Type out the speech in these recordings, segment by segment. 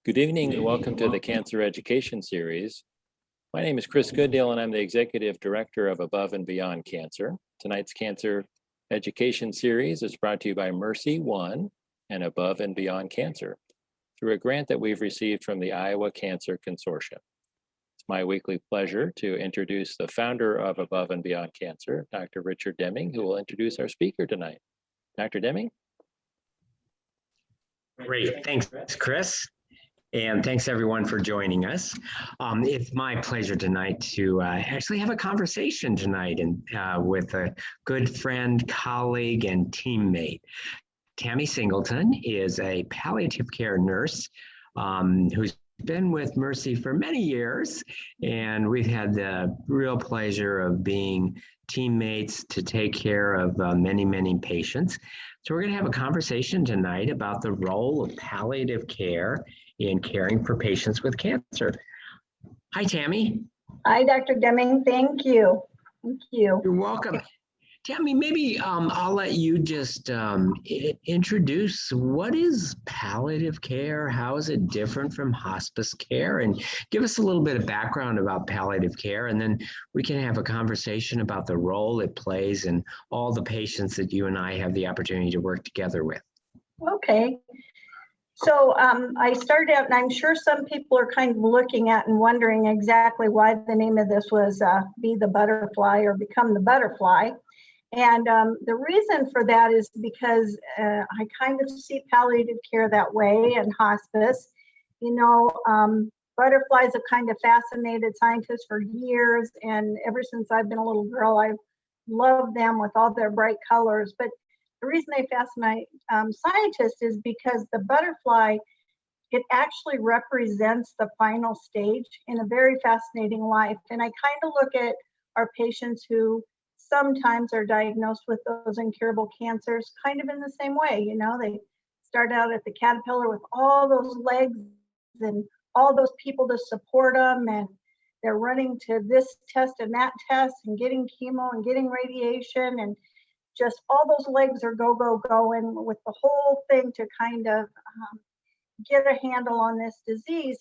Good evening and welcome to the Cancer Education Series. My name is Chris Goodale and I'm the Executive Director of Above and Beyond Cancer. Tonight's Cancer Education Series is brought to you by MercyOne and Above and Beyond Cancer through a grant that we've received from the Iowa Cancer Consortium. It's my weekly pleasure to introduce the founder of Above and Beyond Cancer, Dr. Richard Deming, who will introduce our speaker tonight. Dr. Deming? Great, thanks, Chris. And thanks everyone for joining us. It's my pleasure tonight to actually have a conversation tonight with a good friend, colleague, and teammate. Tami Singleton is a palliative care nurse who's been with Mercy for many years, and we've had the real pleasure of being teammates to take care of many, many patients. So we're going to have a conversation tonight about the role of palliative care in caring for patients with cancer. Hi, Tami. Hi, Dr. Deming. Thank you. Thank you. You're welcome. Tami, maybe I'll let you just introduce what is palliative care, how is it different from hospice care, and give us a little bit of background about palliative care, and then we can have a conversation about the role it plays in all the patients that you and I have the opportunity to work together with. Okay. So I started out, and I'm sure some people are kind of looking at and wondering exactly why the name of this was Be the Butterfly or Become the Butterfly. And the reason for that is because I kind of see palliative care that way and hospice. You know, butterflies have kind of fascinated scientists for years, and ever since I've been a little girl, I've loved them with all their bright colors. But the reason they fascinate scientists is because the butterfly, it actually represents the final stage in a very fascinating life. And I kind of look at our patients who sometimes are diagnosed with those incurable cancers kind of in the same way. You know, they start out at the caterpillar with all those legs and all those people to support them, and they're running to this test and that test and getting chemo and getting radiation, and just all those legs are go, go, going with the whole thing to kind of get a handle on this disease.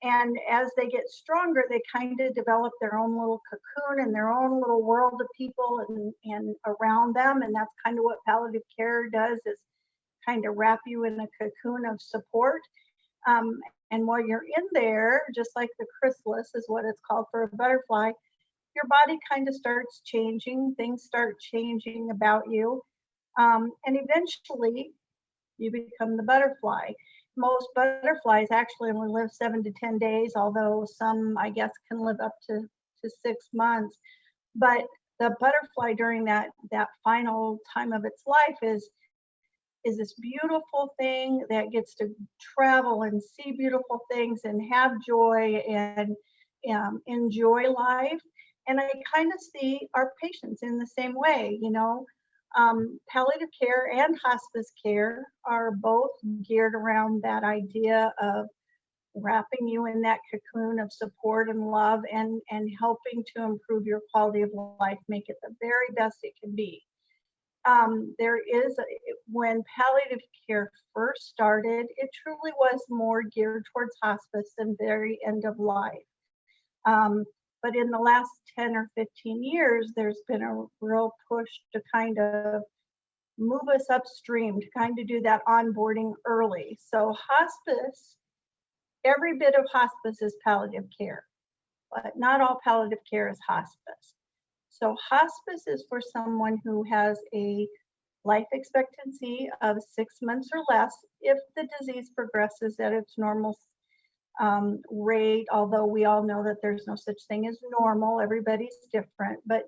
And as they get stronger, they kind of develop their own little cocoon and their own little world of people and around them. And that's kind of what palliative care does, is kind of wrap you in a cocoon of support. And while you're in there, just like the chrysalis is what it's called for a butterfly, your body kind of starts changing, things start changing about you. And eventually you become the butterfly. Most butterflies actually only live 7 to 10 days, although some, I guess, can live up to 6 months. But the butterfly during that final time of its life is this beautiful thing that gets to travel and see beautiful things and have joy and enjoy life. And I kind of see our patients in the same way, you know. Palliative care and hospice care are both geared around that idea of wrapping you in that cocoon of support and love and helping to improve your quality of life, make it the very best it can be. When palliative care first started, it truly was more geared towards hospice than very end of life. But in the last 10 or 15 years, there's been a real push to kind of move us upstream, to kind of do that onboarding early. So hospice, every bit of hospice is palliative care, but not all palliative care is hospice. So hospice is for someone who has a life expectancy of 6 months or less if the disease progresses at its normal rate, although we all know that there's no such thing as normal, everybody's different. But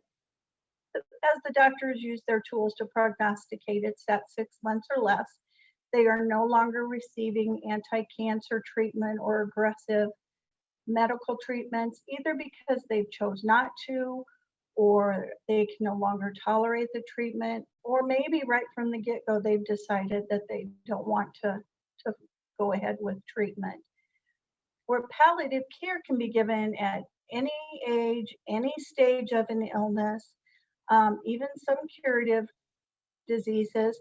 as the doctors use their tools to prognosticate, it's at 6 months or less. They are no longer receiving anti-cancer treatment or aggressive medical treatments, either because they chose not to, or they can no longer tolerate the treatment, or maybe right from the get-go they've decided that they don't want to go ahead with treatment. Where palliative care can be given at any age, any stage of an illness, even some curative diseases.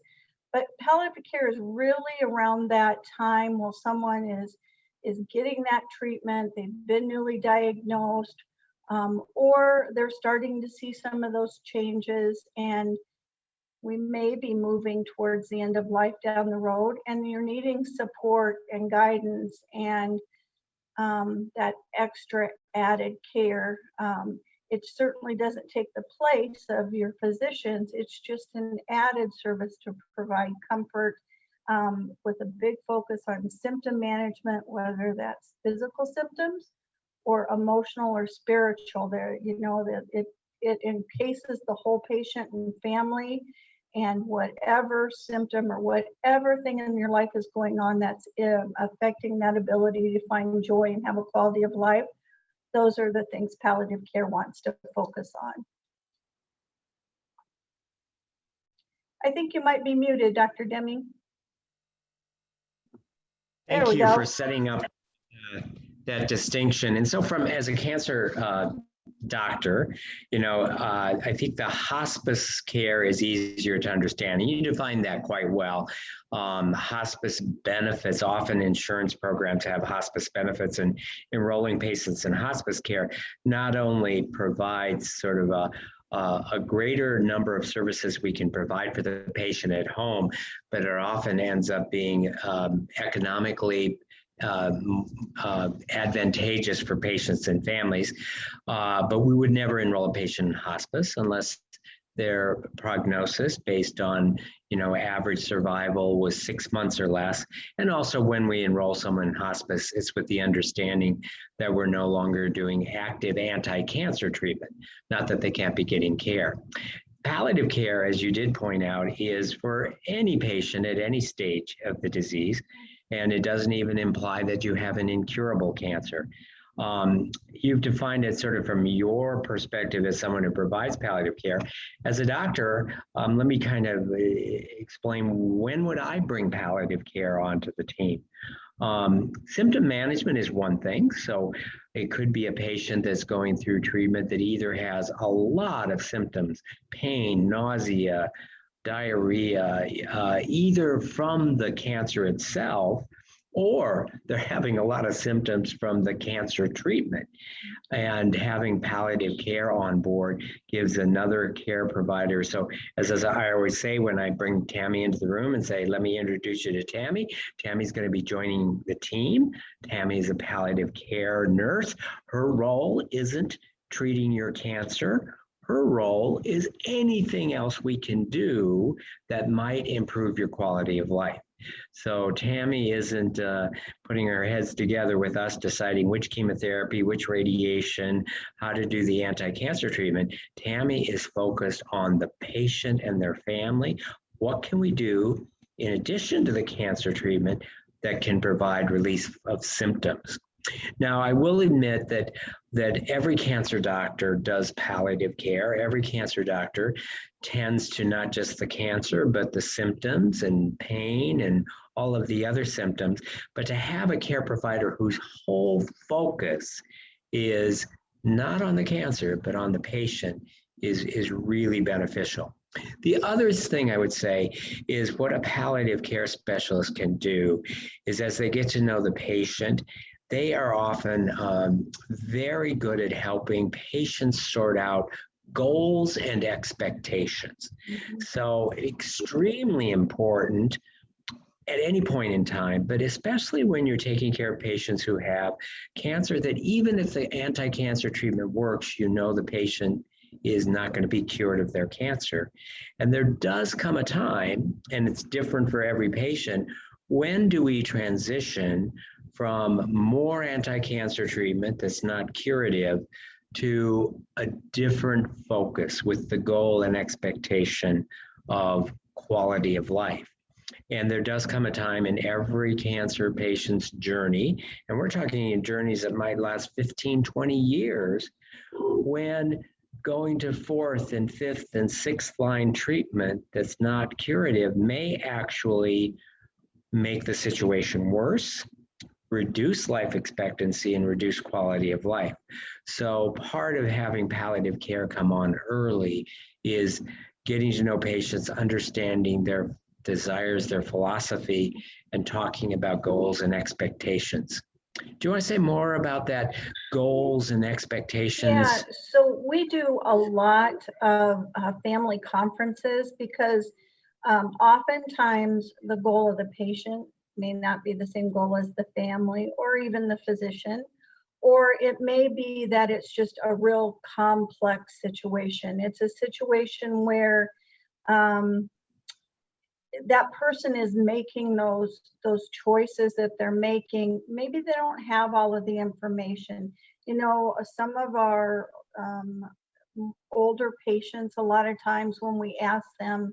But palliative care is really around that time while someone is is getting that treatment. They've been newly diagnosed, or they're starting to see some of those changes, and we may be moving towards the end of life down the road, and you're needing support and guidance and that extra added care. It certainly doesn't take the place of your physicians. It's just an added service to provide comfort, with a big focus on symptom management, whether that's physical symptoms or emotional or spiritual. There, you know, that it encases the whole patient and family, and whatever symptom or whatever thing in your life is going on that's affecting that ability to find joy and have a quality of life, those are the things palliative care wants to focus on. I think you might be muted, Dr. Deming. Thank you for setting up that distinction. And so as a cancer doctor, you know, I think the hospice care is easier to understand. And you define that quite well. Hospice benefits, often insurance programs have hospice benefits, and enrolling patients in hospice care not only provides sort of a greater number of services we can provide for the patient at home, but it often ends up being economically advantageous for patients and families. But we would never enroll a patient in hospice unless their prognosis based on, you know, average survival was 6 months or less. And also when we enroll someone in hospice, it's with the understanding that we're no longer doing active anti-cancer treatment, not that they can't be getting care. Palliative care, as you did point out, is for any patient at any stage of the disease. And it doesn't even imply that you have an incurable cancer. You've defined it sort of from your perspective as someone who provides palliative care. As a doctor, let me kind of explain, when would I bring palliative care onto the team? Symptom management is one thing. So it could be a patient that's going through treatment that either has a lot of symptoms, pain, nausea, diarrhea, either from the cancer itself, or they're having a lot of symptoms from the cancer treatment. And having palliative care on board gives another care provider. So as I always say, when I bring Tami into the room and say, let me introduce you to Tami, Tami's going to be joining the team. Tami is a palliative care nurse. Her role isn't treating your cancer. Her role is anything else we can do that might improve your quality of life. So Tami isn't putting her heads together with us deciding which chemotherapy, which radiation, how to do the anti-cancer treatment. Tami is focused on the patient and their family. What can we do in addition to the cancer treatment that can provide relief of symptoms? Now, I will admit that every cancer doctor does palliative care. Every cancer doctor tends to not just the cancer, but the symptoms and pain and all of the other symptoms. But to have a care provider whose whole focus is not on the cancer, but on the patient is really beneficial. The other thing I would say is what a palliative care specialist can do is, as they get to know the patient, they are often very good at helping patients sort out goals and expectations. So extremely important at any point in time, but especially when you're taking care of patients who have cancer, that even if the anti-cancer treatment works, you know the patient is not going to be cured of their cancer. And there does come a time, and it's different for every patient, when do we transition from more anti-cancer treatment that's not curative to a different focus with the goal and expectation of quality of life. And there does come a time in every cancer patient's journey, and we're talking in journeys that might last 15, 20 years, when going to fourth and fifth and sixth line treatment that's not curative may actually make the situation worse, reduce life expectancy, and reduce quality of life. So part of having palliative care come on early is getting to know patients, understanding their desires, their philosophy, and talking about goals and expectations. Do you want to say more about that, goals and expectations? Yeah, so we do a lot of family conferences because oftentimes the goal of the patient may not be the same goal as the family or even the physician, or it may be that it's just a real complex situation. It's a situation where that person is making those choices that they're making. Maybe they don't have all of the information. You know, some of our older patients, a lot of times when we ask them,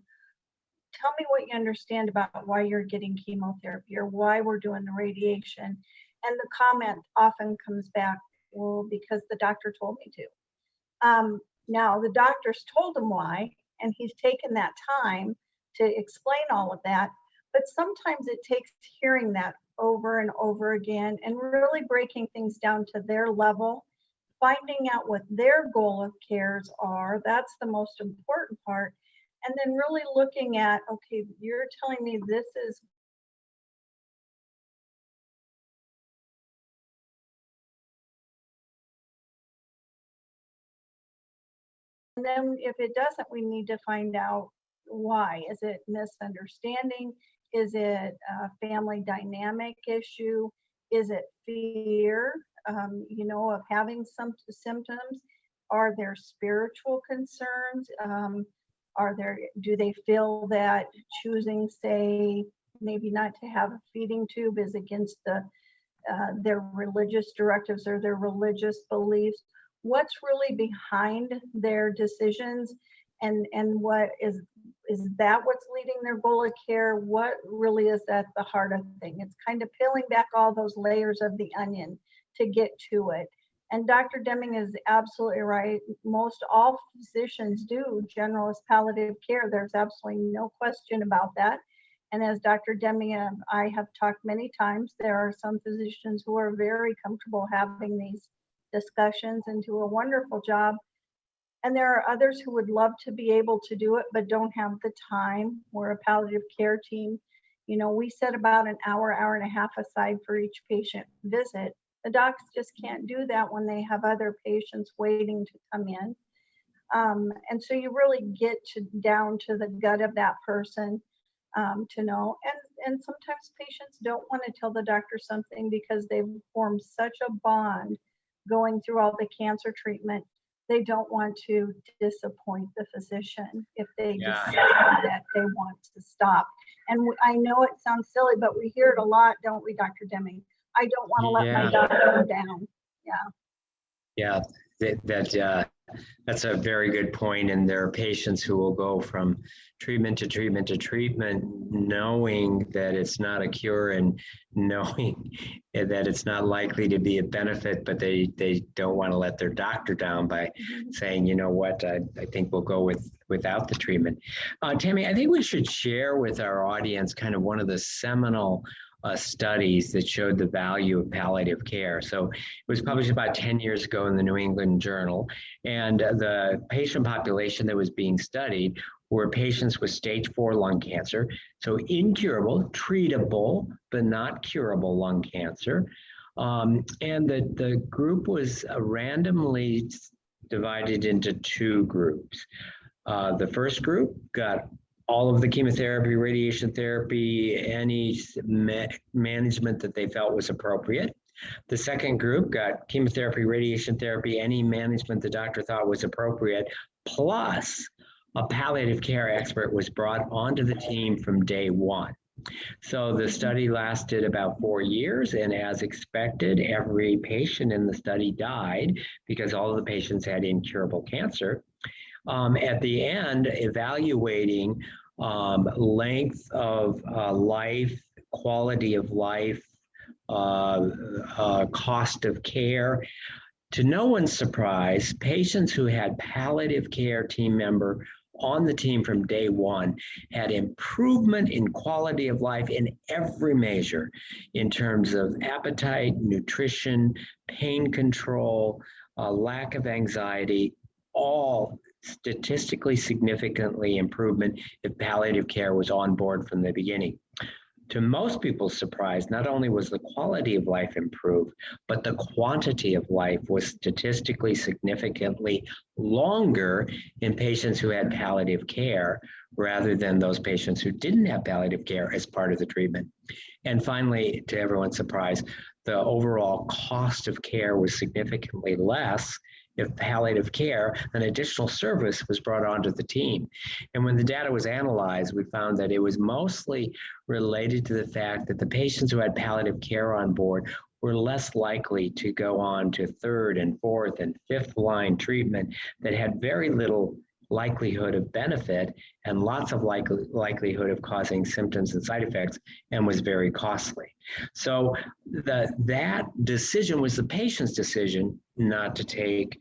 tell me what you understand about why you're getting chemotherapy or why we're doing the radiation, and the comment often comes back, well, because the doctor told me to. Now the doctor's told him why, and he's taken that time to explain all of that, but sometimes it takes hearing that over and over again and really breaking things down to their level, finding out what their goal of cares are. That's the most important part. And then really looking at, okay, you're telling me this is and then if it doesn't, we need to find out why. Is it misunderstanding? Is it a family dynamic issue? Is it fear, you know, of having some symptoms? Are there spiritual concerns? Do they feel that choosing, say, maybe not to have a feeding tube is against their religious directives or their religious beliefs? What's really behind their decisions, and what is that what's leading their goal of care? What really is at the heart of the thing? It's kind of peeling back all those layers of the onion to get to it. And Dr. Deming is absolutely right. Most all physicians do generalist palliative care. There's absolutely no question about that. And as Dr. Deming and I have talked many times, there are some physicians who are very comfortable having these discussions and do a wonderful job. And there are others who would love to be able to do it, but don't have the time. We're a palliative care team. You know, we set about an hour, hour and a half aside for each patient visit. The docs just can't do that when they have other patients waiting to come in. And so you really get down to the gut of that person to know. And sometimes patients don't want to tell the doctor something because they've formed such a bond going through all the cancer treatment. They don't want to disappoint the physician if they decide that they want to stop. And I know it sounds silly, but we hear it a lot, don't we, Dr. Deming? I don't want to let my doctor down. Yeah, that's a very good point. And there are patients who will go from treatment to treatment to treatment, knowing that it's not a cure and knowing that it's not likely to be a benefit, but they don't want to let their doctor down by saying, you know what, I think we'll go without the treatment. Tami, I think we should share with our audience kind of one of the seminal studies that showed the value of palliative care. So it was published about 10 years ago in the New England Journal, and the patient population that was being studied were patients with stage 4 lung cancer, so incurable, treatable, but not curable lung cancer. And the group was randomly divided into 2 groups. The first group got all of the chemotherapy, radiation therapy, any management that they felt was appropriate. The second group got chemotherapy, radiation therapy, any management the doctor thought was appropriate, plus a palliative care expert was brought onto the team from day 1. So the study lasted about 4 years, and as expected, every patient in the study died because all of the patients had incurable cancer. At the end, evaluating length of life, quality of life, cost of care. To no one's surprise, patients who had palliative care team member on the team from day 1 had improvement in quality of life in every measure in terms of appetite, nutrition, pain control, lack of anxiety, all statistically significantly improvement if palliative care was on board from the beginning. To most people's surprise, not only was the quality of life improved, but the quantity of life was statistically significantly longer in patients who had palliative care rather than those patients who didn't have palliative care as part of the treatment. And finally, to everyone's surprise, the overall cost of care was significantly less if palliative care, an additional service, was brought onto the team. And when the data was analyzed, we found that it was mostly related to the fact that the patients who had palliative care on board were less likely to go on to third and fourth and fifth line treatment that had very little likelihood of benefit and lots of likelihood of causing symptoms and side effects, and was very costly. So that decision was the patient's decision not to take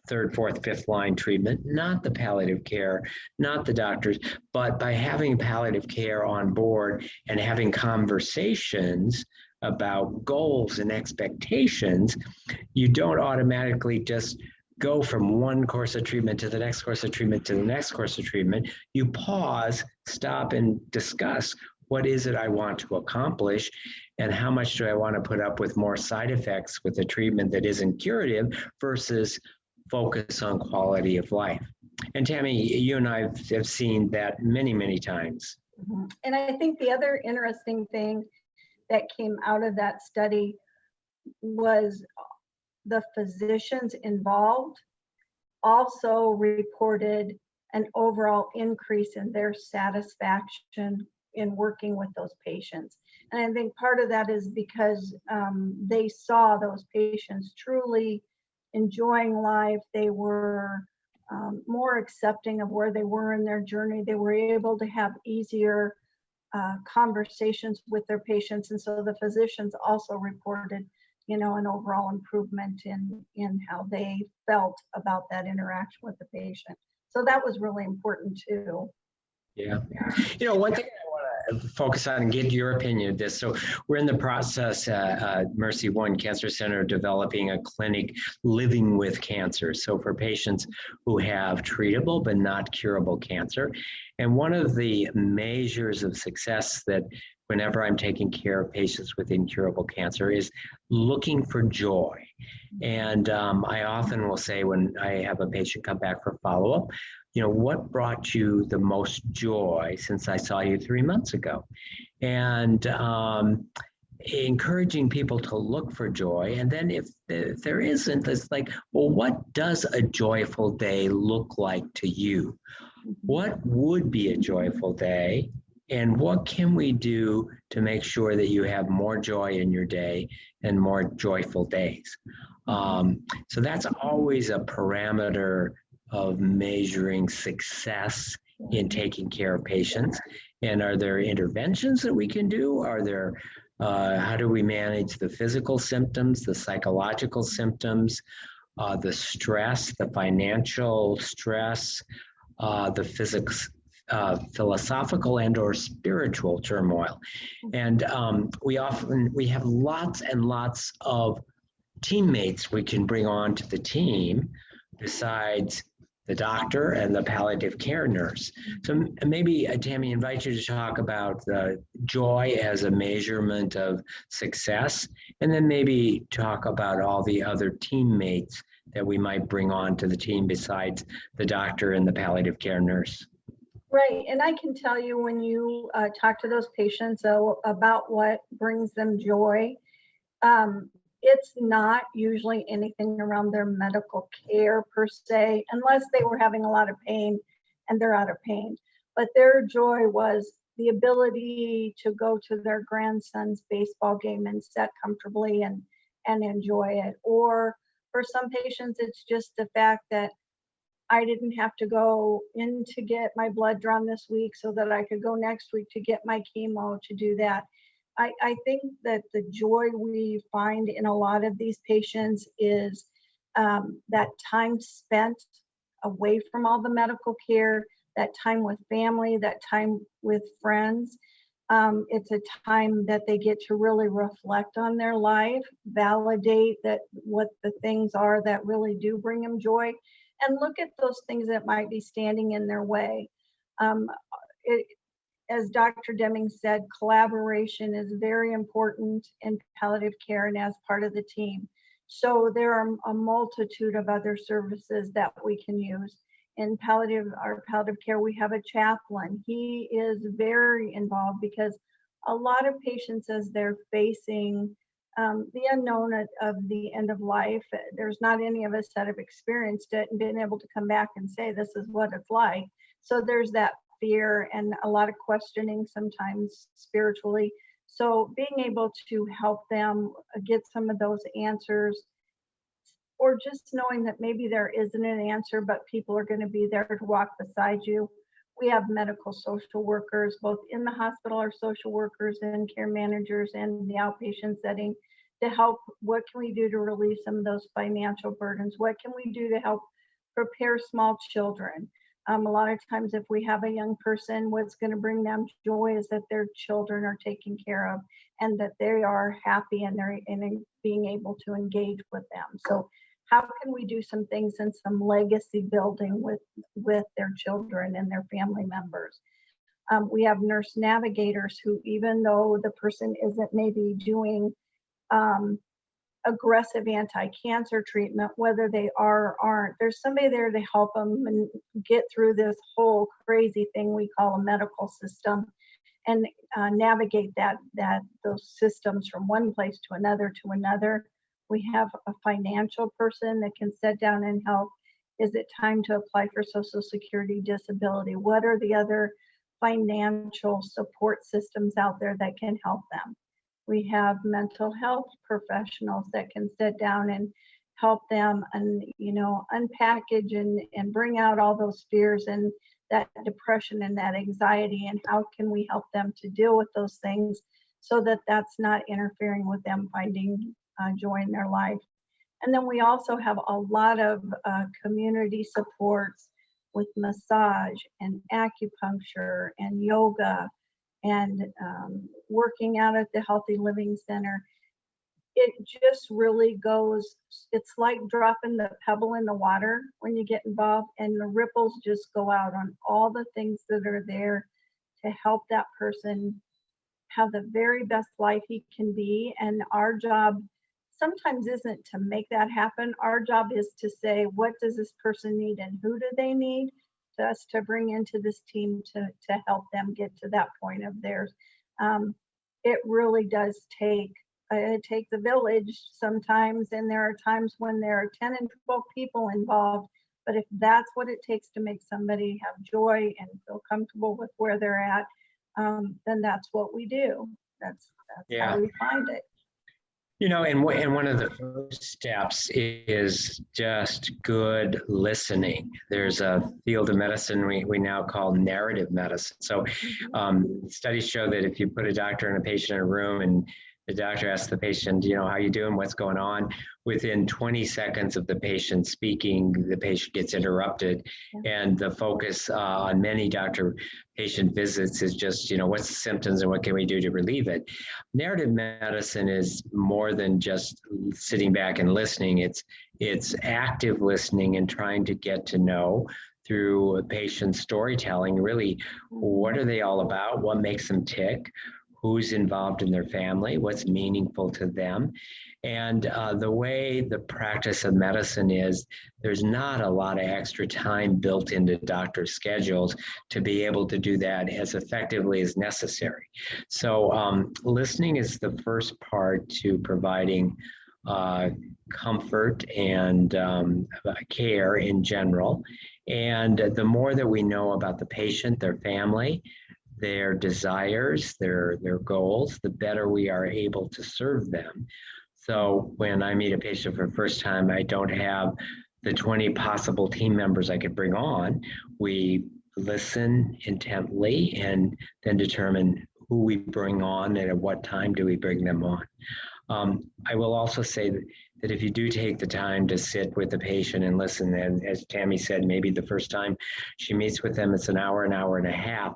third, fourth, fifth line treatment, not the palliative care, not the doctors, but by having palliative care on board and having conversations about goals and expectations, you don't automatically just go from one course of treatment to the next course of treatment to the next course of treatment. You pause, stop, and discuss, what is it I want to accomplish, and how much do I want to put up with more side effects with a treatment that isn't curative versus focus on quality of life. And Tami, you and I have seen that many, many times. And I think the other interesting thing that came out of that study was the physicians involved also reported an overall increase in their satisfaction in working with those patients. And I think part of that is because they saw those patients truly enjoying life. They were more accepting of where they were in their journey. They were able to have easier conversations with their patients. And so the physicians also reported, an overall improvement in how they felt about that interaction with the patient. So that was really important too. Yeah. One thing I want to focus on and get your opinion of this. So we're in the process at MercyOne Cancer Center developing a clinic living with cancer. So for patients who have treatable but not curable cancer. And one of the measures of success that whenever I'm taking care of patients with incurable cancer is looking for joy. And I often will say when I have a patient come back for follow-up, what brought you the most joy since I saw you 3 months ago? And encouraging people to look for joy. And then if there isn't, it's like, well, what does a joyful day look like to you? What would be a joyful day? And what can we do to make sure that you have more joy in your day and more joyful days? So that's always a parameter of measuring success in taking care of patients. And are there interventions that we can do? Are there, how do we manage the physical symptoms, the psychological symptoms, the stress, the financial stress, the physics, philosophical and or spiritual turmoil. And we have lots and lots of teammates we can bring on to the team besides the doctor and the palliative care nurse. So maybe Tami, invite you to talk about the joy as a measurement of success, and then maybe talk about all the other teammates that we might bring on to the team besides the doctor and the palliative care nurse. Right, and I can tell you when you talk to those patients about what brings them joy, it's not usually anything around their medical care per se, unless they were having a lot of pain and they're out of pain. But their joy was the ability to go to their grandson's baseball game and sit comfortably and enjoy it. Or for some patients, it's just the fact that I didn't have to go in to get my blood drawn this week so that I could go next week to get my chemo to do that. I think that the joy we find in a lot of these patients is that time spent away from all the medical care, that time with family, that time with friends. It's a time that they get to really reflect on their life, validate that what the things are that really do bring them joy, and look at those things that might be standing in their way. as Dr. Deming said, collaboration is very important in palliative care and as part of the team. So there are a multitude of other services that we can use. In our palliative care, we have a chaplain. He is very involved because a lot of patients, as they're facing the unknown of the end of life, there's not any of us that have experienced it and been able to come back and say, this is what it's like. So there's that fear and a lot of questioning sometimes spiritually. So being able to help them get some of those answers, or just knowing that maybe there isn't an answer, but people are going to be there to walk beside you. We have medical social workers, both in the hospital, our social workers and care managers and the outpatient setting to help. What can we do to relieve some of those financial burdens? What can we do to help prepare small children? A lot of times if we have a young person, what's going to bring them joy is that their children are taken care of and that they are happy and they're being able to engage with them. So how can we do some things in some legacy building with their children and their family members? We have nurse navigators who, even though the person isn't maybe doing aggressive anti-cancer treatment, whether they are or aren't, there's somebody there to help them and get through this whole crazy thing we call a medical system and navigate those systems from one place to another to another. We have a financial person that can sit down and help. Is it time to apply for Social Security disability? What are the other financial support systems out there that can help them? We have mental health professionals that can sit down and help them and, unpackage and bring out all those fears and that depression and that anxiety, and how can we help them to deal with those things so that that's not interfering with them finding joy in their life. And then we also have a lot of community supports with massage and acupuncture and yoga and working out at the Healthy Living Center. It just really goes, it's like dropping the pebble in the water when you get involved, and the ripples just go out on all the things that are there to help that person have the very best life he can be. And our job sometimes isn't to make that happen. Our job is to say, what does this person need and who do they need, to us to bring into this team to help them get to that point of theirs. It really does take a village sometimes, and there are times when there are 10 and 12 people involved. But if that's what it takes to make somebody have joy and feel comfortable with where they're at, then that's what we do. That's how we find it. And one of the first steps is just good listening. There's a field of medicine we now call narrative medicine. So studies show that if you put a doctor and a patient in a room and the doctor asks the patient, how you doing, what's going on, within 20 seconds of the patient speaking, the patient gets interrupted. And the focus on many doctor-patient visits is just, what's the symptoms and what can we do to relieve it? Narrative medicine is more than just sitting back and listening. It's active listening and trying to get to know through a patient's storytelling, really, what are they all about? What makes them tick? Who's involved in their family, what's meaningful to them. And the way the practice of medicine is, there's not a lot of extra time built into doctors' schedules to be able to do that as effectively as necessary. So listening is the first part to providing comfort and care in general. And the more that we know about the patient, their family, their desires, their goals, the better we are able to serve them. So when I meet a patient for the first time, I don't have the 20 possible team members I could bring on. We listen intently and then determine who we bring on and at what time do we bring them on. I will also say that if you do take the time to sit with the patient and listen, and as Tami said, maybe the first time she meets with them, it's an hour and a half,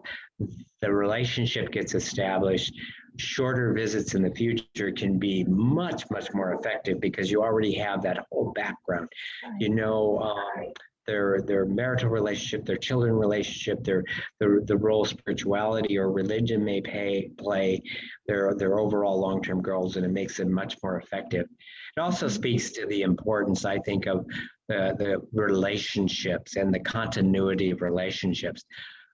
the relationship gets established. Shorter visits in the future can be much, much more effective because you already have that whole background. You know their marital relationship, their children relationship, the role spirituality or religion may play, their overall long-term goals, and it makes it much more effective. It also speaks to the importance, I think, of the relationships and the continuity of relationships.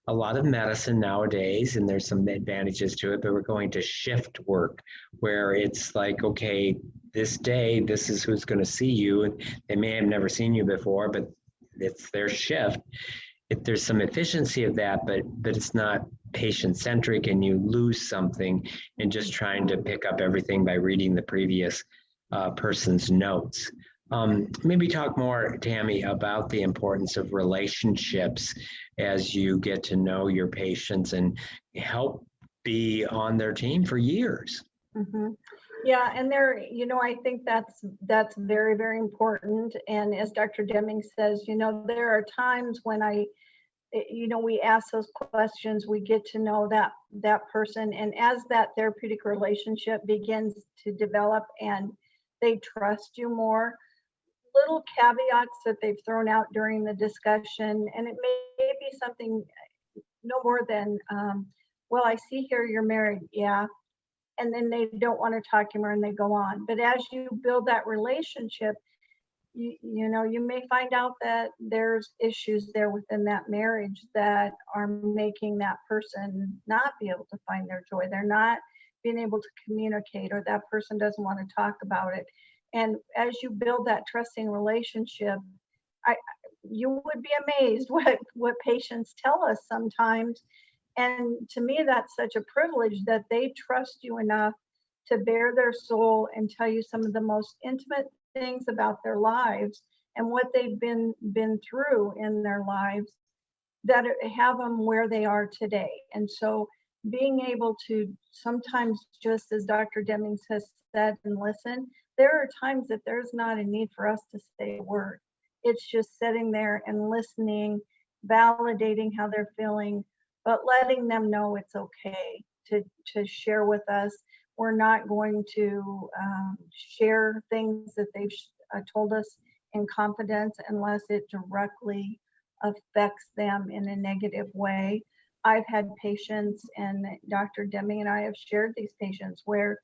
A lot of medicine nowadays, and there's some advantages to it, but we're going to shift work where it's like, okay, this day, this is who's going to see you. And they may have never seen you before, but it's their shift. There's some efficiency of that, but it's not patient-centric, and you lose something in just trying to pick up everything by reading the previous person's notes. Maybe talk more, Tami, about the importance of relationships as you get to know your patients and help be on their team for years. Mm-hmm. Yeah, and I think that's very, very important. And as Dr. Deming says, there are times when we ask those questions, we get to know that person, and as that therapeutic relationship begins to develop and they trust you more, little caveats that they've thrown out during the discussion, and it may be something no more than, well, I see here you're married, yeah, and then they don't want to talk anymore and they go on. But as you build that relationship, you may find out that there's issues there within that marriage that are making that person not be able to find their joy. They're not being able to communicate, or that person doesn't want to talk about it. And as you build that trusting relationship, you would be amazed what patients tell us sometimes. And to me, that's such a privilege that they trust you enough to bare their soul and tell you some of the most intimate things about their lives and what they've been through in their lives that have them where they are today. And so being able to sometimes, just as Dr. Deming has said, and listen, there are times that there's not a need for us to say a word. It's just sitting there and listening, validating how they're feeling, but letting them know it's okay to share with us. We're not going to share things that they've told us in confidence unless it directly affects them in a negative way. I've had patients, and Dr. Deming and I have shared these patients where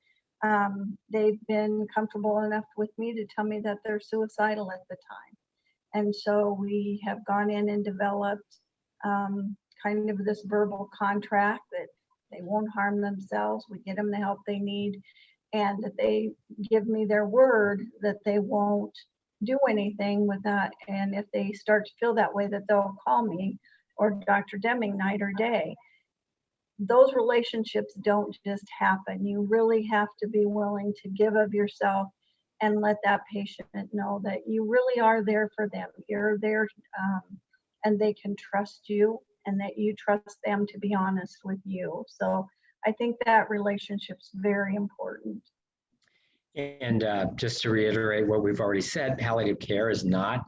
they've been comfortable enough with me to tell me that they're suicidal at the time. And so we have gone in and developed kind of this verbal contract that they won't harm themselves. We get them the help they need, and that they give me their word that they won't do anything with that. And if they start to feel that way, that they'll call me or Dr. Deming night or day. Those relationships don't just happen. You really have to be willing to give of yourself and let that patient know that you really are there for them. You're there and they can trust you, and that you trust them to be honest with you. So I think that relationship's very important. And just to reiterate what we've already said, palliative care is not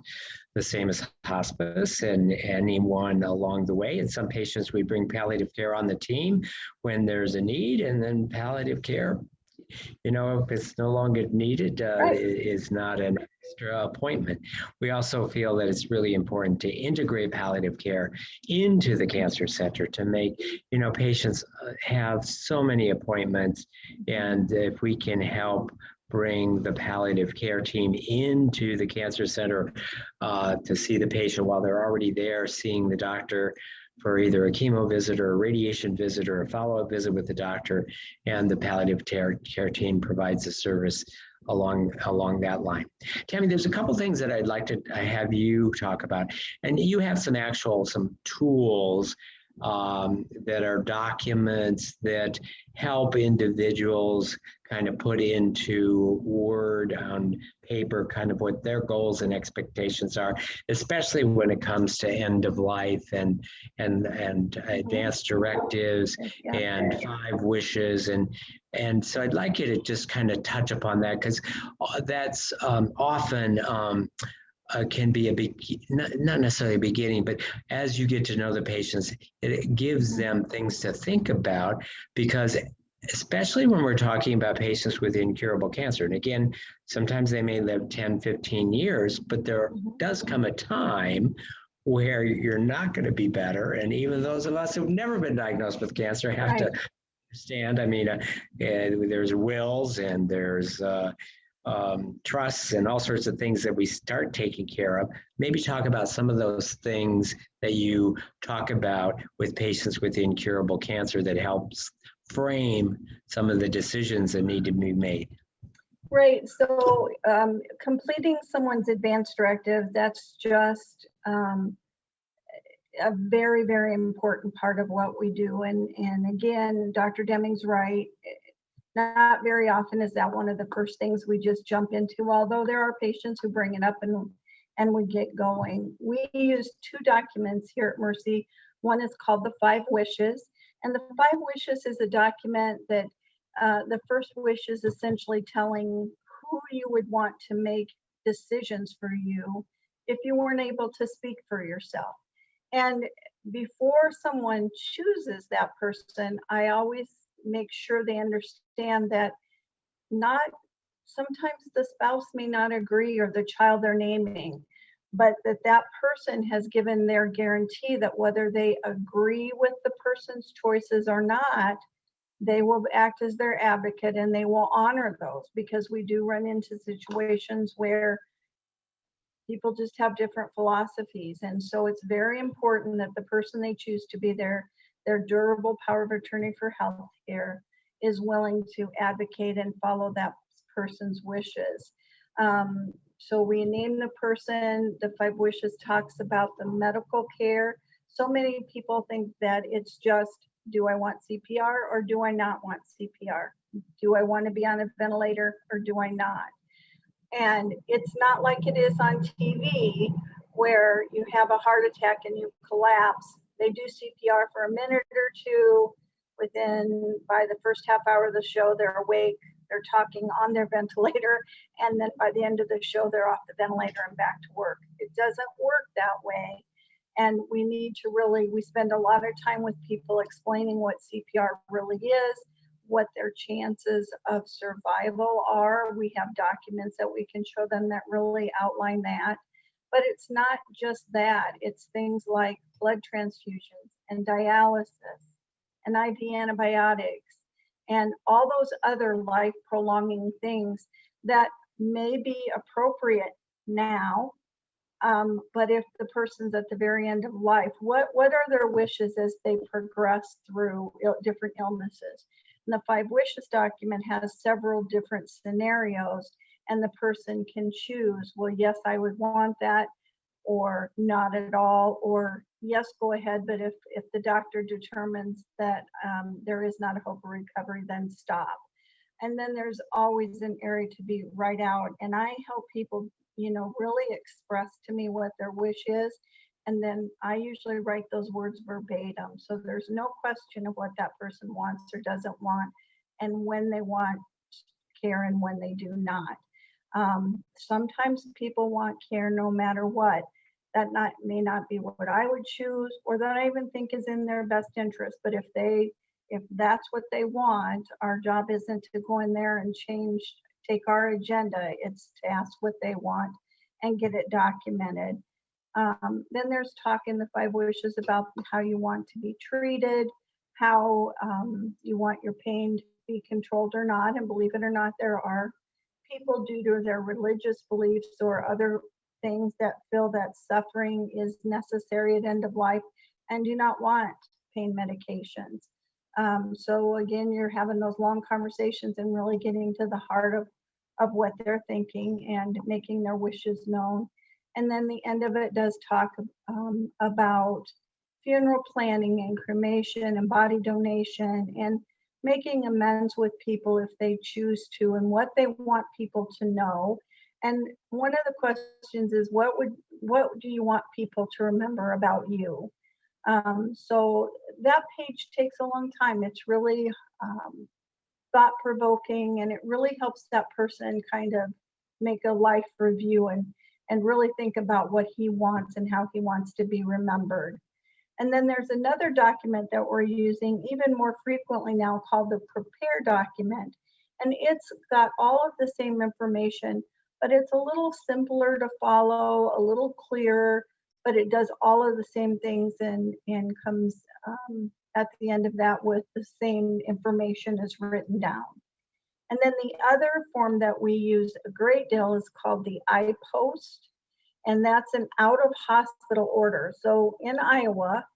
the same as hospice, and anyone along the way. In some patients, we bring palliative care on the team when there's a need, and then palliative care, if it's no longer needed, Right. is not an extra appointment. We also feel that it's really important to integrate palliative care into the cancer center to make, patients have so many appointments, and if we can help bring the palliative care team into the cancer center to see the patient while they're already there, seeing the doctor for either a chemo visit or a radiation visit or a follow-up visit with the doctor, and the palliative care team provides a service along that line. Tami, there's a couple things that I'd like to have you talk about, and you have some tools that are documents that help individuals kind of put into word on paper kind of what their goals and expectations are, especially when it comes to end of life and advanced directives and 5 wishes. And so I'd like you to just kind of touch upon that, because that's often can be not necessarily a beginning, but as you get to know the patients, it gives them things to think about, because especially when we're talking about patients with incurable cancer. And again, sometimes they may live 10, 15 years, but there does come a time where you're not going to be better. And even those of us who've never been diagnosed with cancer have to understand. I mean, there's wills and there's trusts and all sorts of things that we start taking care of. Maybe talk about some of those things that you talk about with patients with incurable cancer that helps frame some of the decisions that need to be made. Right. So completing someone's advance directive, that's just a very, very important part of what we do. And again, Dr. Deming's right. Not very often is that one of the first things we just jump into, although there are patients who bring it up and we get going. We use 2 documents here at Mercy. One is called the 5 Wishes. And the 5 Wishes is a document that the first wish is essentially telling who you would want to make decisions for you if you weren't able to speak for yourself. And before someone chooses that person, I always make sure they understand that sometimes the spouse may not agree, or the child they're naming, but that person has given their guarantee that whether they agree with the person's choices or not, they will act as their advocate and they will honor those, because we do run into situations where people just have different philosophies. And so it's very important that the person they choose to be their durable power of attorney for healthcare is willing to advocate and follow that person's wishes. So we name the person. The 5 Wishes talks about the medical care. So many people think that it's just, do I want CPR or do I not want CPR? Do I want to be on a ventilator or do I not? And it's not like it is on TV where you have a heart attack and you collapse. They do CPR for a minute or 2. By the first half hour of the show, they're awake, they're talking on their ventilator, and then by the end of the show, they're off the ventilator and back to work. It doesn't work that way. And we need to we spend a lot of time with people explaining what CPR really is, what their chances of survival are. We have documents that we can show them that really outline that. But it's not just that. It's things like blood transfusions and dialysis and IV antibiotics and all those other life prolonging things that may be appropriate now. But if the person's at the very end of life, what are their wishes as they progress through different illnesses? And the 5 Wishes document has several different scenarios, and the person can choose, well, yes, I would want that, or not at all, or yes, go ahead, but if the doctor determines that there is not a hope of recovery, then stop. And then there's always an area to be right out. And I help people, really express to me what their wish is. And then I usually write those words verbatim. So there's no question of what that person wants or doesn't want, and when they want care and when they do not. Sometimes people want care no matter what. That may not be what I would choose, or that I even think is in their best interest. But if that's what they want, our job isn't to go in there and take our agenda. It's to ask what they want and get it documented. Then there's talk in the 5 Wishes about how you want to be treated, how you want your pain to be controlled or not. And believe it or not, there are people, due to their religious beliefs or other things, that feel that suffering is necessary at end of life and do not want pain medications. So again, you're having those long conversations and really getting to the heart of what they're thinking and making their wishes known. And then the end of it does talk about funeral planning and cremation and body donation and making amends with people if they choose to, and what they want people to know. And one of the questions is, what do you want people to remember about you? So that page takes a long time. It's really thought-provoking, and it really helps that person kind of make a life review and really think about what he wants and how he wants to be remembered. And then there's another document that we're using even more frequently now called the prepare document. And it's got all of the same information, but it's a little simpler to follow, a little clearer, but it does all of the same things and comes at the end of that with the same information as written down. And then the other form that we use a great deal is called the I-Post, and that's an out of hospital order. So in Iowa,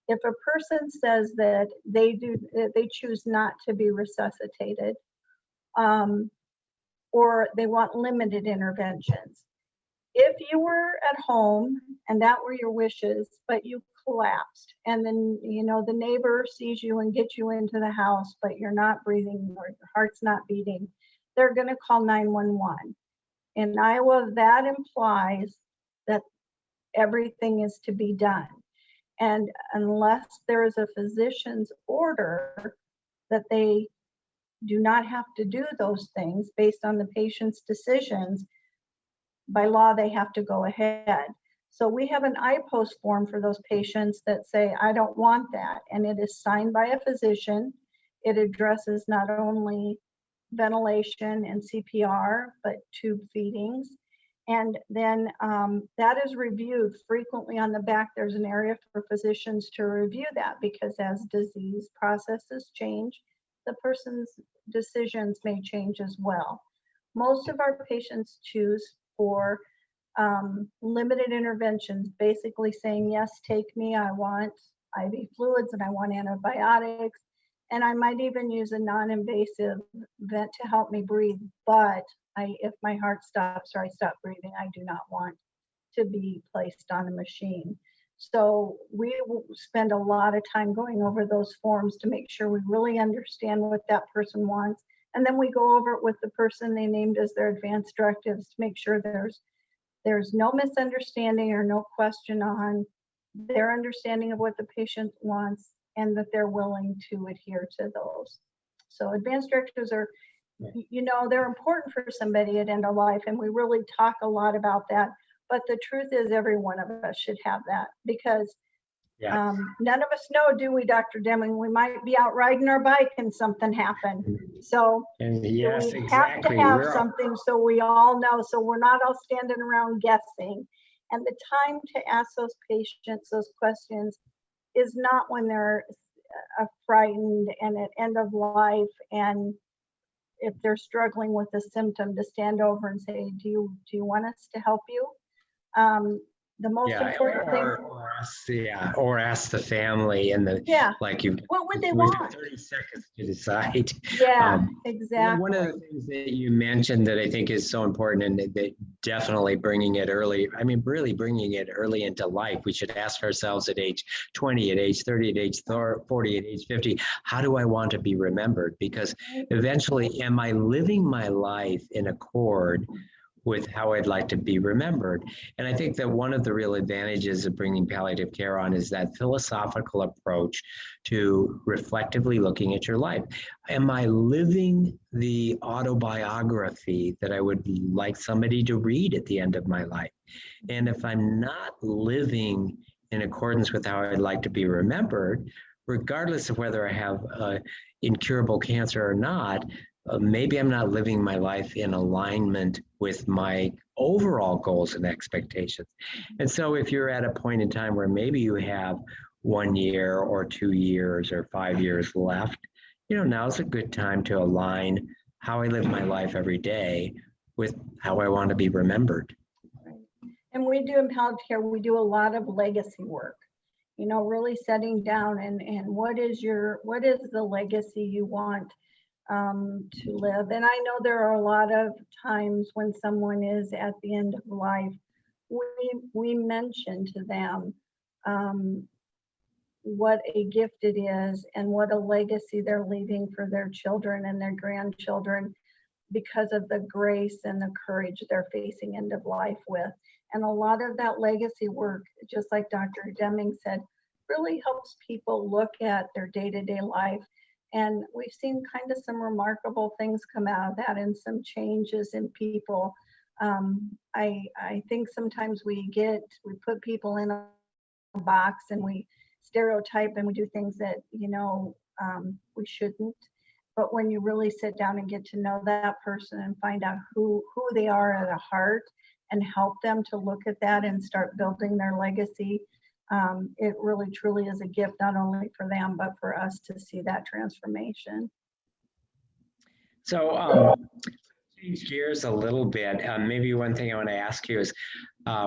if a person says that they choose not to be resuscitated, or they want limited interventions. If you were at home and that were your wishes, but you collapsed, and then the neighbor sees you and gets you into the house, but you're not breathing or your heart's not beating, they're going to call 911. In Iowa, that implies that everything is to be done. And unless there is a physician's order that they do not have to do those things based on the patient's decisions, by law, they have to go ahead. So we have an I-Post form for those patients that say, I don't want that. And it is signed by a physician. It addresses not only ventilation and CPR, but tube feedings. And then that is reviewed frequently. On the back, there's an area for physicians to review that, because as disease processes change, the person's decisions may change as well. Most of our patients choose for limited interventions, basically saying, yes, take me, I want IV fluids and I want antibiotics, and I might even use a non-invasive vent to help me breathe, but if my heart stops or I stop breathing, I do not want to be placed on a machine. So we will spend a lot of time going over those forms to make sure we really understand what that person wants. And then we go over it with the person they named as their advanced directives to make sure there's no misunderstanding or no question on their understanding of what the patient wants and that they're willing to adhere to those. So advanced directives are, they're important for somebody at end of life, and we really talk a lot about that. But the truth is, every one of us should have that, because none of us know, do we, Dr. Deming? We might be out riding our bike and something happened. So yes, we exactly. have to have something so we all know, so we're not all standing around guessing. And the time to ask those patients those questions is not when they're frightened and at end of life, and if they're struggling with a symptom, to stand over and say, do you want us to help you? The most important thing, or ask the family and what would they want? Got 30 seconds to decide. Exactly. One of the things that you mentioned that I think is so important, and that definitely bringing it early, really bringing it early into life. We should ask ourselves at age 20, at age 30, at age 40, at age 50, how do I want to be remembered? Because eventually, am I living my life in accord with how I'd like to be remembered? And I think that one of the real advantages of bringing palliative care on is that philosophical approach to reflectively looking at your life. Am I living the autobiography that I would like somebody to read at the end of my life? And if I'm not living in accordance with how I'd like to be remembered, regardless of whether I have incurable cancer or not, maybe I'm not living my life in alignment with my overall goals and expectations. And so if you're at a point in time where maybe you have 1 year or 2 years or 5 years left, now's a good time to align how I live my life every day with how I want to be remembered. Right. And we do in palliative care, we do a lot of legacy work, really setting down and what is the legacy you want to live. And I know there are a lot of times when someone is at the end of life, we mention to them what a gift it is and what a legacy they're leaving for their children and their grandchildren, because of the grace and the courage they're facing end of life with. And a lot of that legacy work, just like Dr. Deming said, really helps people look at their day-to-day life. And we've seen kind of some remarkable things come out of that and some changes in people. I think sometimes we put people in a box and we stereotype and we do things that, we shouldn't. But when you really sit down and get to know that person and find out who they are at a heart and help them to look at that and start building their legacy, it really truly is a gift, not only for them, but for us to see that transformation. So change gears a little bit. Maybe one thing I want to ask you is,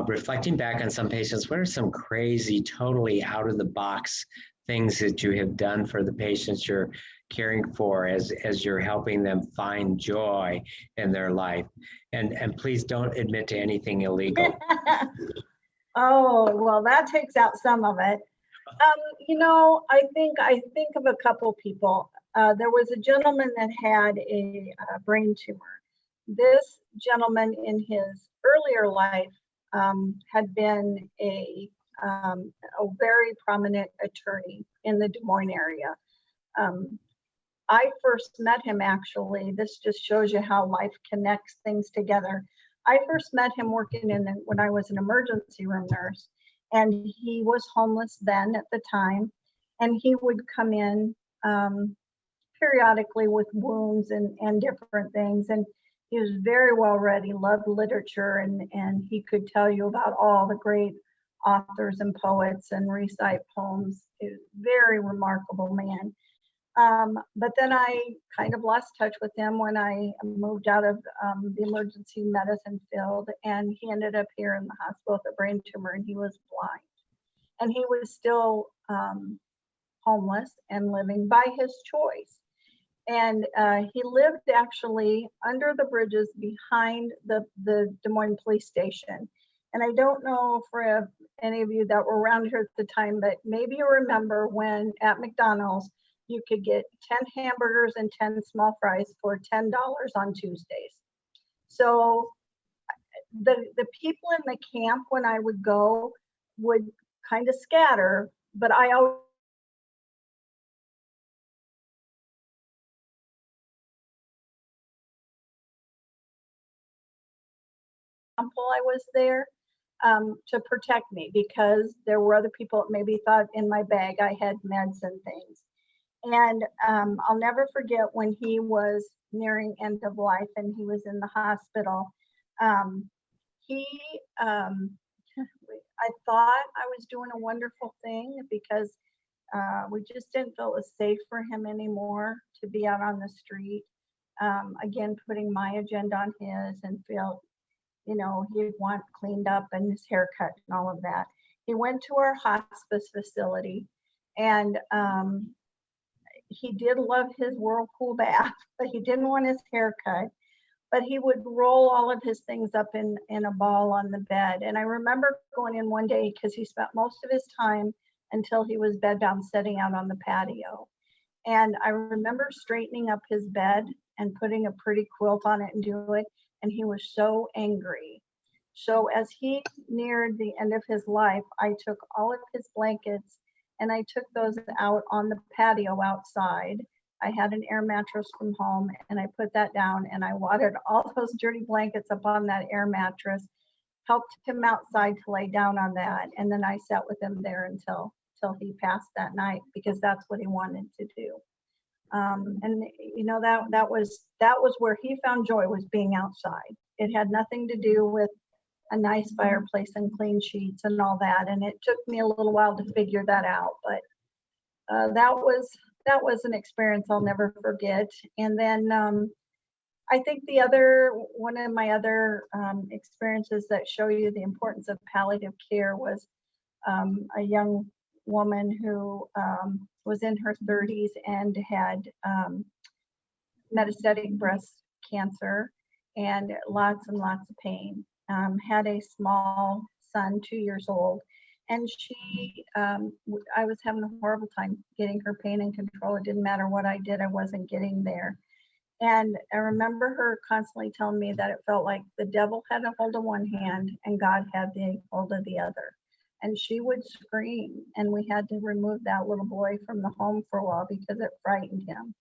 reflecting back on some patients, what are some crazy, totally out of the box things that you have done for the patients you're caring for as you're helping them find joy in their life? And please don't admit to anything illegal. Oh, well, that takes out some of it. I think of a couple people. There was a gentleman that had a brain tumor. This gentleman in his earlier life had been a very prominent attorney in the Des Moines area. I first met him, actually. This just shows you how life connects things together. I first met him working when I was an emergency room nurse, and he was homeless then at the time, and he would come in periodically with wounds and different things, and he was very well read. He loved literature, and he could tell you about all the great authors and poets and recite poems. He was a very remarkable man. But then I kind of lost touch with him when I moved out of the emergency medicine field, and he ended up here in the hospital with a brain tumor, and he was blind. And he was still homeless and living by his choice. And he lived actually under the bridges behind the Des Moines police station. And I don't know for any of you that were around here at the time, but maybe you remember when at McDonald's, you could get 10 hamburgers and 10 small fries for $10 on Tuesdays. So the people in the camp, when I would go, would kind of scatter, but I always I was there to protect me, because there were other people that maybe thought in my bag I had meds and things. And I'll never forget when he was nearing end of life and he was in the hospital. I thought I was doing a wonderful thing, because we just didn't feel it was safe for him anymore to be out on the street. Again, putting my agenda on his, and feel, he'd want cleaned up and his haircut and all of that. He went to our hospice facility, and he did love his whirlpool bath, but he didn't want his haircut. But he would roll all of his things up in a ball on the bed. And I remember going in one day, because he spent most of his time until he was bedbound sitting out on the patio. And I remember straightening up his bed and putting a pretty quilt on it and do it. And he was so angry. So as he neared the end of his life, I took all of his blankets and I took those out on the patio outside. I had an air mattress from home, and I put that down, and I wadded all those dirty blankets up on that air mattress, helped him outside to lay down on that, and then I sat with him there until he passed that night, because that's what he wanted to do. And that was where he found joy, was being outside. It had nothing to do with a nice fireplace and clean sheets and all that. And it took me a little while to figure that out, but that was an experience I'll never forget. And then I think one of my other experiences that show you the importance of palliative care was a young woman who was in her 30s and had metastatic breast cancer and lots and lots of pain. Had a small son, 2 years old, and I was having a horrible time getting her pain in control. It didn't matter what I did, I wasn't getting there. And I remember her constantly telling me that it felt like the devil had a hold of one hand and God had the hold of the other. And she would scream, and we had to remove that little boy from the home for a while because it frightened him.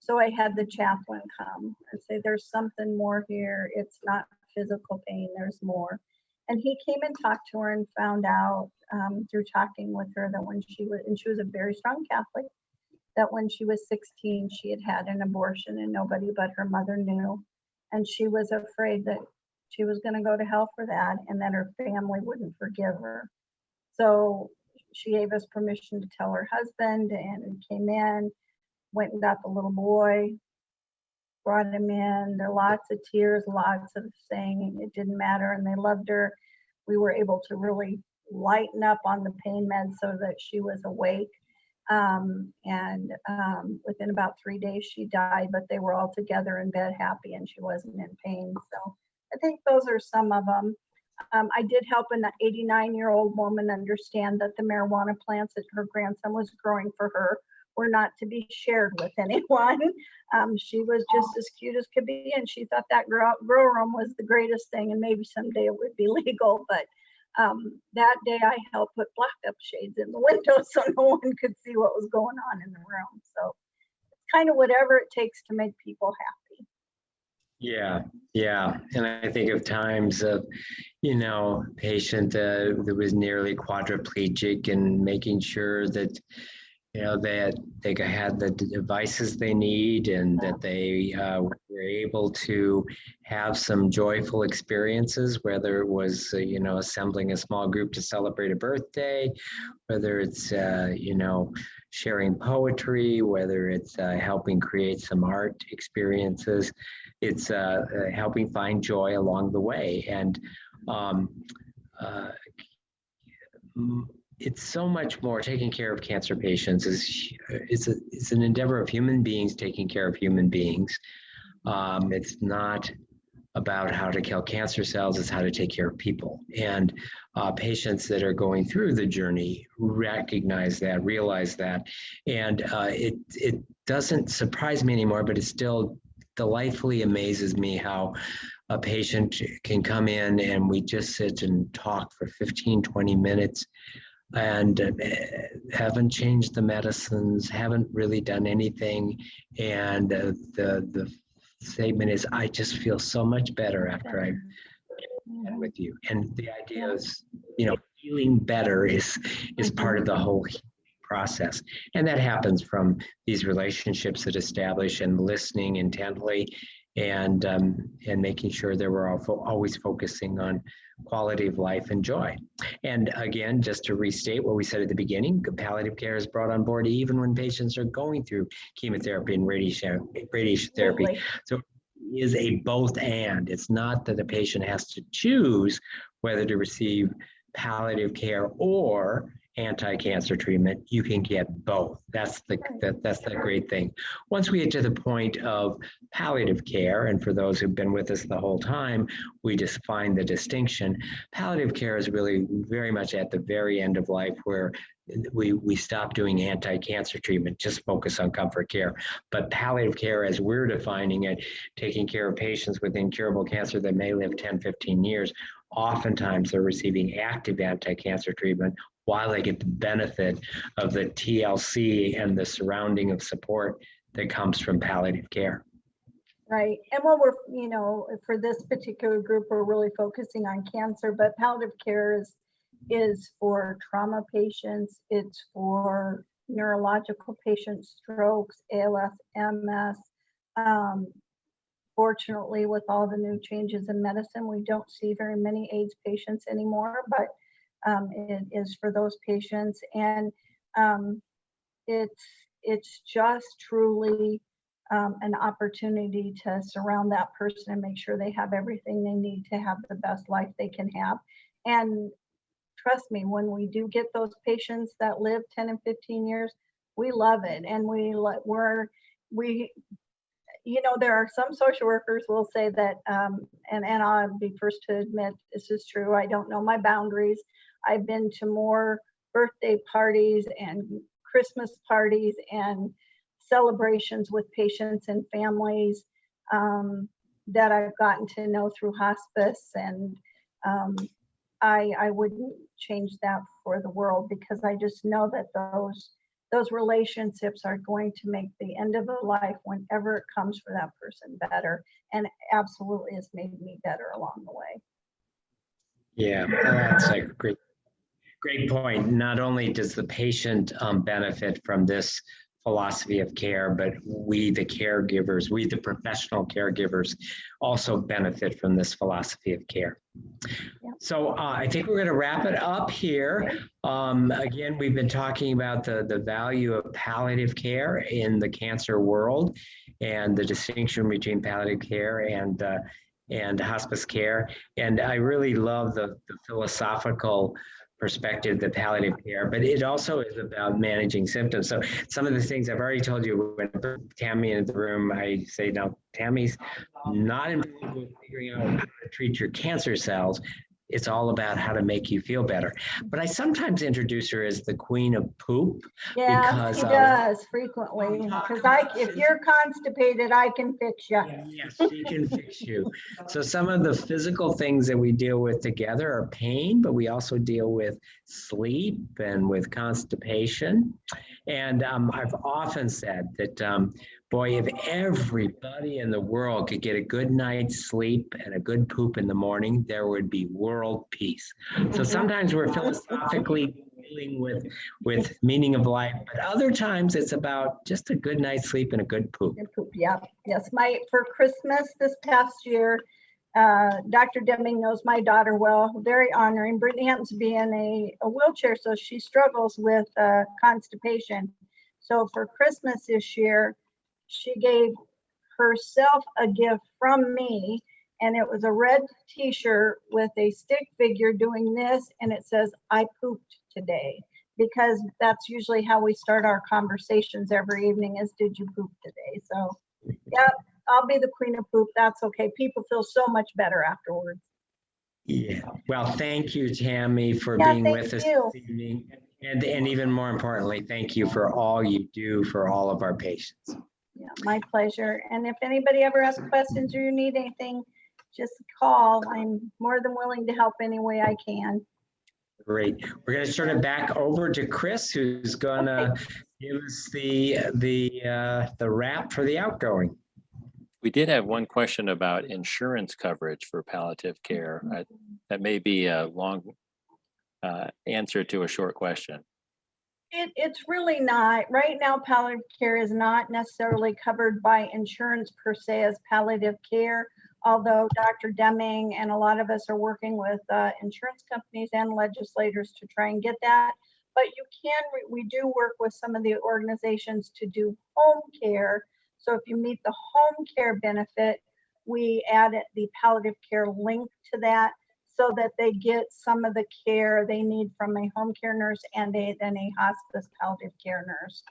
So I had the chaplain come and say, there's something more here. It's not physical pain, there's more. And he came and talked to her and found out through talking with her that when she was, and she was a very strong Catholic, that when she was 16, she had had an abortion and nobody but her mother knew. And she was afraid that she was going to go to hell for that and that her family wouldn't forgive her. So she gave us permission to tell her husband and came in, went and got the little boy, brought him in. There were lots of tears, lots of saying it didn't matter and they loved her. We were able to really lighten up on the pain meds so that she was awake. Within about 3 days she died, but they were all together in bed happy and she wasn't in pain. So I think those are some of them. I did help an 89-year-old woman understand that the marijuana plants that her grandson was growing for her were not to be shared with anyone. She was just as cute as could be, and she thought that grow room was the greatest thing, and maybe someday it would be legal. But that day I helped put blackout shades in the window so no one could see what was going on in the room. So it's kind of whatever it takes to make people happy. Yeah, yeah. And I think of times of, patient that was nearly quadriplegic and making sure that, that they had the devices they need and that they were able to have some joyful experiences, whether it was, assembling a small group to celebrate a birthday, whether it's, sharing poetry, whether it's helping create some art experiences. It's helping find joy along the way. And it's so much more. Taking care of cancer patients it's an endeavor of human beings taking care of human beings. It's not about how to kill cancer cells, it's how to take care of people. And patients that are going through the journey recognize that, realize that. And it doesn't surprise me anymore, but it still delightfully amazes me how a patient can come in and we just sit and talk for 15, 20 minutes and haven't changed the medicines, haven't really done anything. And the statement is, I just feel so much better after I've been with you. And the idea is, feeling better is part of the whole process. And that happens from these relationships that establish and listening intently and making sure that we're always focusing on quality of life and joy. And again, just to restate what we said at the beginning, palliative care is brought on board even when patients are going through chemotherapy and radiation therapy. Absolutely. So it is a both and. It's not that the patient has to choose whether to receive palliative care or anti-cancer treatment. You can get both. That's the great thing. Once we get to the point of palliative care, and for those who've been with us the whole time, we just find the distinction. Palliative care is really very much at the very end of life where we stop doing anti-cancer treatment, just focus on comfort care. But palliative care, as we're defining it, taking care of patients with incurable cancer that may live 10, 15 years, oftentimes they're receiving active anti-cancer treatment while they get the benefit of the TLC and the surrounding of support that comes from palliative care. Right. And what we're, for this particular group, we're really focusing on cancer, but palliative care is for trauma patients. It's for neurological patients, strokes, ALS, MS. Fortunately, with all the new changes in medicine, we don't see very many AIDS patients anymore, but it is for those patients. And it's just truly an opportunity to surround that person and make sure they have everything they need to have the best life they can have. And trust me, when we do get those patients that live 10 and 15 years, we love it. And there are some social workers who will say that, and I'll be first to admit this is true, I don't know my boundaries. I've been to more birthday parties and Christmas parties and celebrations with patients and families that I've gotten to know through hospice. And I wouldn't change that for the world, because I just know that those relationships are going to make the end of a life, whenever it comes for that person, better. And absolutely has made me better along the way. Yeah, that's a great point. Not only does the patient benefit from this philosophy of care, but we, the caregivers, we, the professional caregivers, also benefit from this philosophy of care. Yeah. So I think we're going to wrap it up here. Again, we've been talking about the value of palliative care in the cancer world and the distinction between palliative care and hospice care. And I really love the philosophical perspective, the palliative care, but it also is about managing symptoms. So some of the things I've already told you, when I put Tami in the room, I say, now Tami's not involved with figuring out how to treat your cancer cells. It's all about how to make you feel better. But I sometimes introduce her as the queen of poop. Yeah, because, he does frequently. Because if you're constipated, I can fix you. Yes, she can fix you. So some of the physical things that we deal with together are pain, but we also deal with sleep and with constipation. And I've often said that, boy, if everybody in the world could get a good night's sleep and a good poop in the morning, there would be world peace. So sometimes we're philosophically dealing with meaning of life, but other times it's about just a good night's sleep and a good poop. Yeah, yes. For Christmas this past year, Dr. Deming knows my daughter well, very honoring. Brittany happens to be in a wheelchair, so she struggles with constipation. So for Christmas this year, she gave herself a gift from me, and it was a red t-shirt with a stick figure doing this, and it says, "I pooped today," because that's usually how we start our conversations every evening is, "Did you poop today?" So yeah, I'll be the queen of poop. That's okay. People feel so much better afterwards. Yeah. Well, thank you, Tami, for being with us this evening. And even more importantly, thank you for all you do for all of our patients. Yeah, my pleasure. And if anybody ever has questions or you need anything, just call. I'm more than willing to help any way I can. Great. We're going to turn it back over to Chris, who's going to give us the wrap for the outgoing. We did have one question about insurance coverage for palliative care. That may be a long answer to a short question. It's really not. Right now, palliative care is not necessarily covered by insurance per se as palliative care, although Dr. Deming and a lot of us are working with insurance companies and legislators to try and get that. But we do work with some of the organizations to do home care. So if you meet the home care benefit, we add the palliative care link to that, so that they get some of the care they need from a home care nurse and then a hospice palliative care nurse.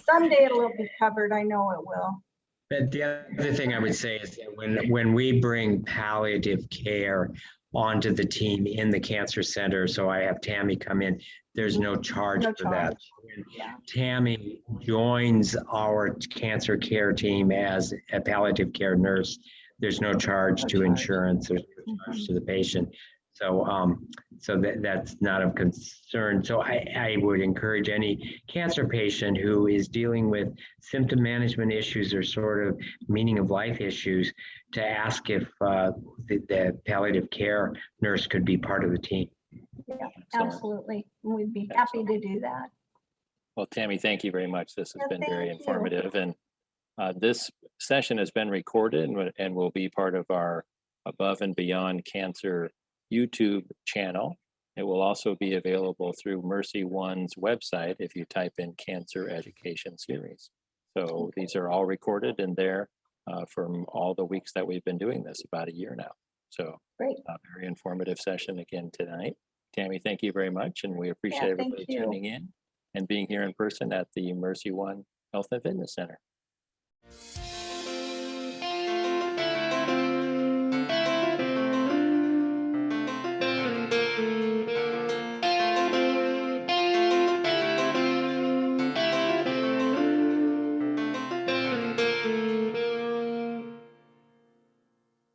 Someday it'll be covered. I know it will. But the other thing I would say is that when we bring palliative care onto the team in the cancer center, so I have Tami come in, there's no charge for that. When Tami joins our cancer care team as a palliative care nurse, there's no charge to insurance, there's no charge to the patient. So that's not of concern. So I would encourage any cancer patient who is dealing with symptom management issues or sort of meaning of life issues to ask if the palliative care nurse could be part of the team. Yeah, absolutely. We'd be happy to do that. Well, Tami, thank you very much. This has been very informative. And this session has been recorded and will be part of our Above and Beyond Cancer YouTube channel. It will also be available through MercyOne's website if you type in Cancer Education Series. So these are all recorded in there from all the weeks that we've been doing this, about a year now. So great. A very informative session again tonight. Tami, thank you very much. And we appreciate everybody tuning in and being here in person at the MercyOne Health and Fitness Center.